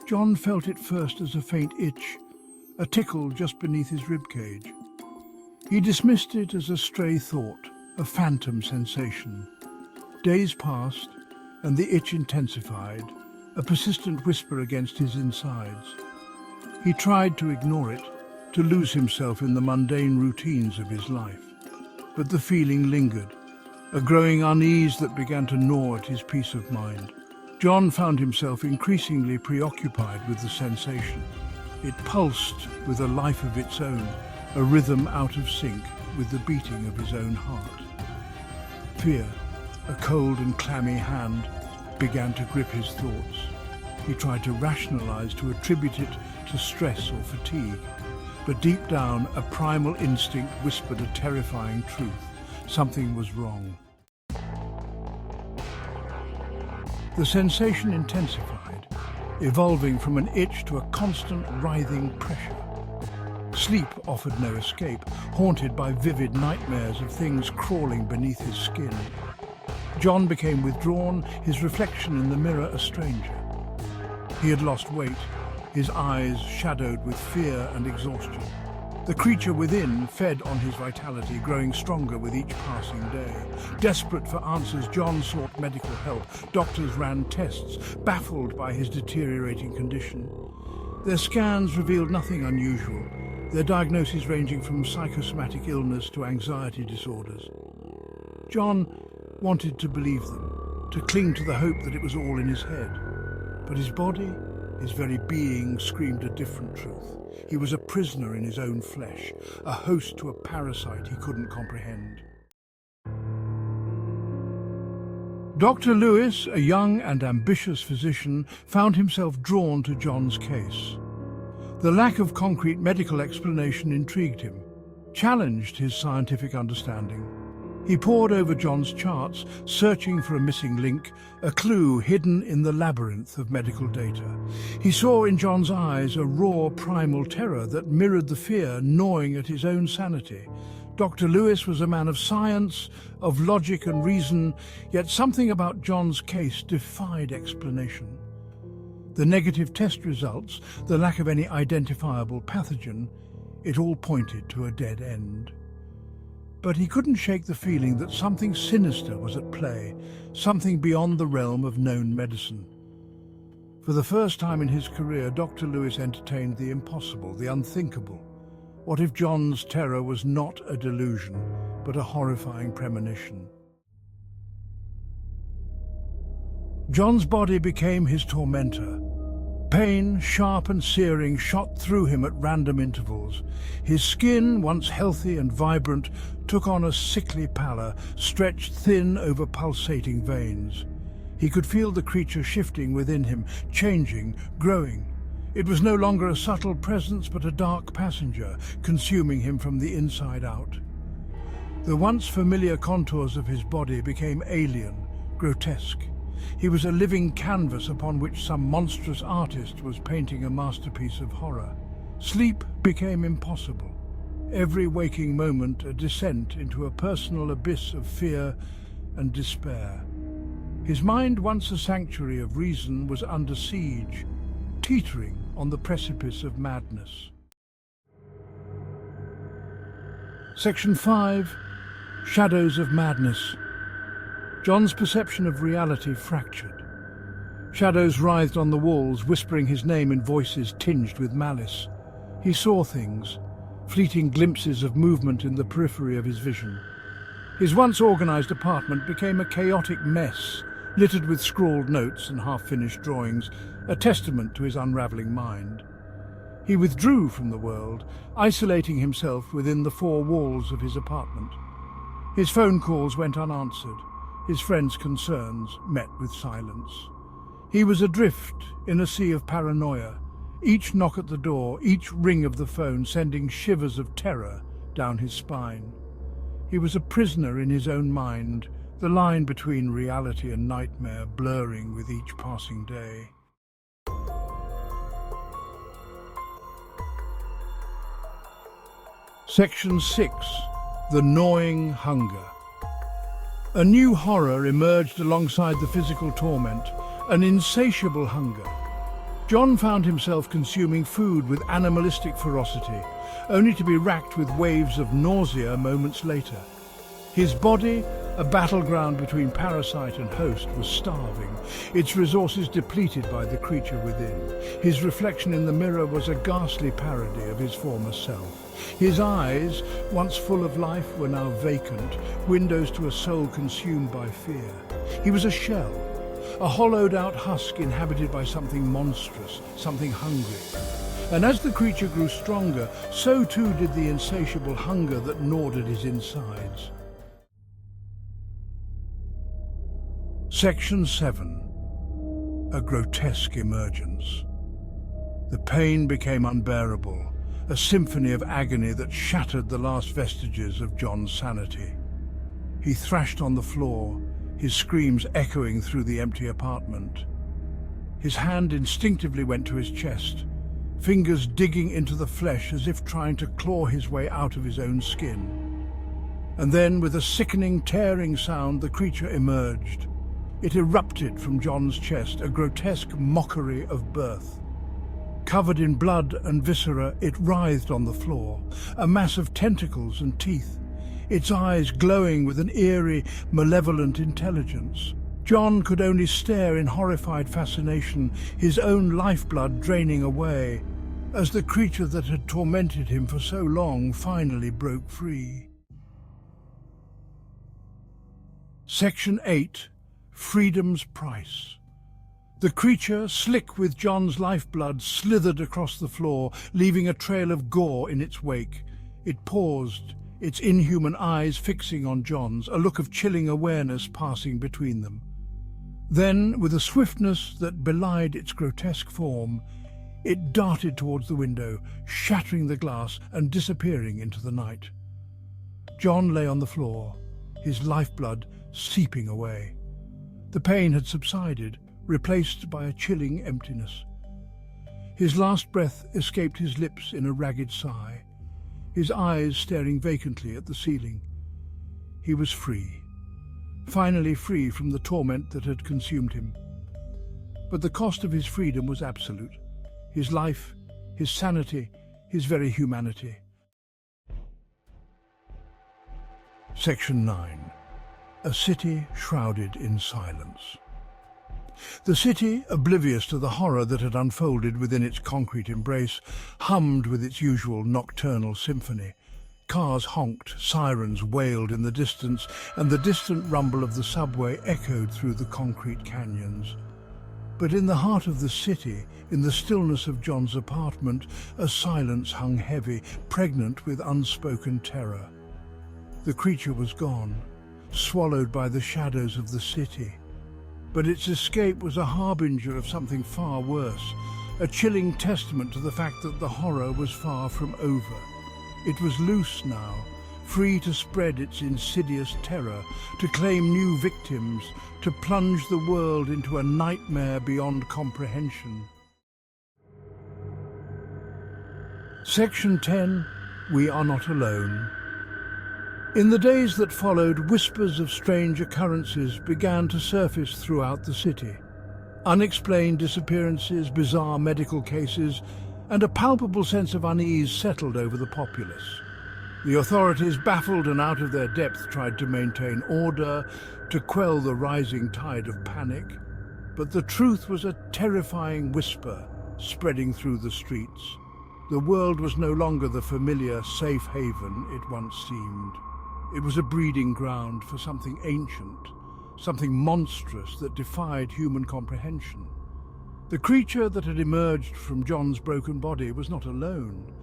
John felt it first as a faint itch, a tickle just beneath his ribcage. He dismissed it as a stray thought, a phantom sensation. Days passed, and the itch intensified, a persistent whisper against his insides. He tried to ignore it, to lose himself in the mundane routines of his life. But the feeling lingered, a growing unease that began to gnaw at his peace of mind. John found himself increasingly preoccupied with the sensation. It pulsed with a life of its own, a rhythm out of sync with the beating of his own heart. Fear, a cold and clammy hand, began to grip his thoughts. He tried to rationalize, to attribute it to stress or fatigue. But deep down, a primal instinct whispered a terrifying truth. Something was wrong. The sensation intensified, evolving from an itch to a constant writhing pressure. Sleep offered no escape, haunted by vivid nightmares of things crawling beneath his skin. John became withdrawn, his reflection in the mirror a stranger. He had lost weight, his eyes shadowed with fear and exhaustion. The creature within fed on his vitality, growing stronger with each passing day. Desperate for answers, John sought medical help. Doctors ran tests, baffled by his deteriorating condition. Their scans revealed nothing unusual, their diagnoses ranging from psychosomatic illness to anxiety disorders. John wanted to believe them, to cling to the hope that it was all in his head. But his body, his very being, screamed a different truth. He was a prisoner in his own flesh, a host to a parasite he couldn't comprehend. Dr. Lewis, a young and ambitious physician, found himself drawn to John's case. The lack of concrete medical explanation intrigued him, challenged his scientific understanding. He pored over John's charts, searching for a missing link, a clue hidden in the labyrinth of medical data. He saw in John's eyes a raw, primal terror that mirrored the fear gnawing at his own sanity. Dr. Lewis was a man of science, of logic and reason, yet something about John's case defied explanation. The negative test results, the lack of any identifiable pathogen, it all pointed to a dead end. But he couldn't shake the feeling that something sinister was at play, something beyond the realm of known medicine. For the first time in his career, Dr. Lewis entertained the impossible, the unthinkable. What if John's terror was not a delusion, but a horrifying premonition? John's body became his tormentor. Pain, sharp and searing, shot through him at random intervals. His skin, once healthy and vibrant, took on a sickly pallor, stretched thin over pulsating veins. He could feel the creature shifting within him, changing, growing. It was no longer a subtle presence, but a dark passenger, consuming him from the inside out. The once familiar contours of his body became alien, grotesque. He was a living canvas upon which some monstrous artist was painting a masterpiece of horror. Sleep became impossible. Every waking moment a descent into a personal abyss of fear and despair. His mind, once a sanctuary of reason, was under siege, teetering on the precipice of madness. Section 5. Shadows of Madness. John's perception of reality fractured. Shadows writhed on the walls, whispering his name in voices tinged with malice. He saw things, fleeting glimpses of movement in the periphery of his vision. His once organized apartment became a chaotic mess, littered with scrawled notes and half-finished drawings, a testament to his unraveling mind. He withdrew from the world, isolating himself within the four walls of his apartment. His phone calls went unanswered. His friends' concerns met with silence. He was adrift in a sea of paranoia, each knock at the door, each ring of the phone sending shivers of terror down his spine. He was a prisoner in his own mind, the line between reality and nightmare blurring with each passing day. Section 6. The Gnawing Hunger. A new horror emerged alongside the physical torment, an insatiable hunger. John found himself consuming food with animalistic ferocity, only to be racked with waves of nausea moments later. His body, a battleground between parasite and host, was starving, its resources depleted by the creature within. His reflection in the mirror was a ghastly parody of his former self. His eyes, once full of life, were now vacant, windows to a soul consumed by fear. He was a shell, a hollowed-out husk inhabited by something monstrous, something hungry. And as the creature grew stronger, so too did the insatiable hunger that gnawed at his insides. Section 7. A Grotesque Emergence. The pain became unbearable, a symphony of agony that shattered the last vestiges of John's sanity. He thrashed on the floor, his screams echoing through the empty apartment. His hand instinctively went to his chest, fingers digging into the flesh as if trying to claw his way out of his own skin. And then, with a sickening, tearing sound, the creature emerged. It erupted from John's chest, a grotesque mockery of birth. Covered in blood and viscera, it writhed on the floor, a mass of tentacles and teeth, its eyes glowing with an eerie, malevolent intelligence. John could only stare in horrified fascination, his own lifeblood draining away, as the creature that had tormented him for so long finally broke free. Section 8. Freedom's Price. The creature, slick with John's lifeblood, slithered across the floor, leaving a trail of gore in its wake. It paused, its inhuman eyes fixing on John's, a look of chilling awareness passing between them. Then, with a swiftness that belied its grotesque form, it darted towards the window, shattering the glass and disappearing into the night. John lay on the floor, his lifeblood seeping away. The pain had subsided, replaced by a chilling emptiness. His last breath escaped his lips in a ragged sigh, his eyes staring vacantly at the ceiling. He was free, finally free from the torment that had consumed him. But the cost of his freedom was absolute. His life, his sanity, his very humanity. Section 9. A city shrouded in silence. The city, oblivious to the horror that had unfolded within its concrete embrace, hummed with its usual nocturnal symphony. Cars honked, sirens wailed in the distance, and the distant rumble of the subway echoed through the concrete canyons. But in the heart of the city, in the stillness of John's apartment, a silence hung heavy, pregnant with unspoken terror. The creature was gone, swallowed by the shadows of the city. But its escape was a harbinger of something far worse, a chilling testament to the fact that the horror was far from over. It was loose now, free to spread its insidious terror, to claim new victims, to plunge the world into a nightmare beyond comprehension. Section 10. We are not alone. In the days that followed, whispers of strange occurrences began to surface throughout the city. Unexplained disappearances, bizarre medical cases, and a palpable sense of unease settled over the populace. The authorities, baffled and out of their depth, tried to maintain order, to quell the rising tide of panic. But the truth was a terrifying whisper spreading through the streets. The world was no longer the familiar, safe haven it once seemed. It was a breeding ground for something ancient, something monstrous that defied human comprehension. The creature that had emerged from John's broken body was not alone.